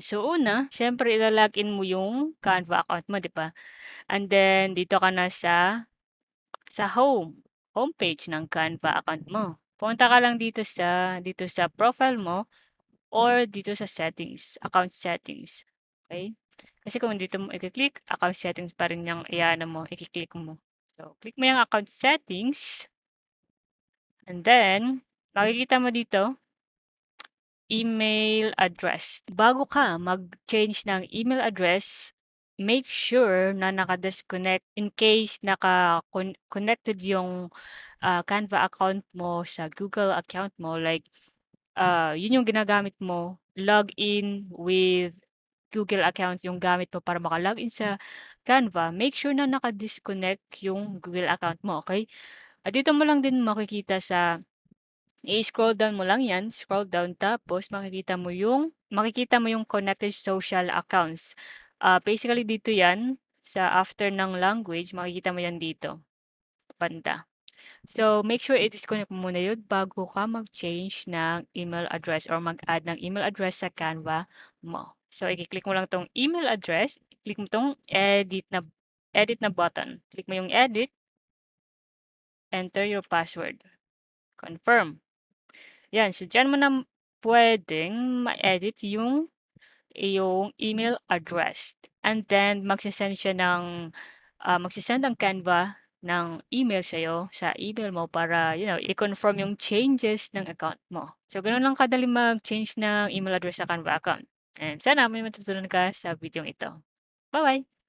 So una, siyempre ila-login mo yung Canva account mo, 'di ba? And then dito ka na sa homepage ng Canva account mo. Punta ka lang dito sa profile mo or dito sa settings, account settings, okey? Kasi kung dito mo i-click, account settings pa rin yung i-aano mo, i-click mo. So, click mo yung account settings and then makikita mo dito email address. Bago ka mag-change ng email address, make sure na naka-disconnect in case connected yung, Canva account mo sa Google account mo like, yun yung ginagamit mo, login with Google account yung gamit mo para maka-login sa Canva, make sure na naka-disconnect yung Google account mo, okey? At dito mo lang din makikita i-scroll down mo lang 'yan, scroll down tapos makikita mo yung connected social accounts. Basically dito 'yan, sa after ng language makikita mo 'yan dito, banda. So, make sure i-disconnect mo muna 'yun bago ka mag-change ng email address or mag-add ng email address sa Canva mo. So, i-click mo lang 'tong email address, click mo 'tong edit na button. Click mo yung edit, enter your password, confirm. 'Yan, so diyan mo na puwedeng ma-edit yung iyong email address. And then magse-send ang Canva ng email sa'yo, sa email mo para, i-confirm yung changes ng account mo. So gano'n lang kadali mag-change ng email address sa Canva account. And sana may matutunan ka sa videong ito. Bye bye.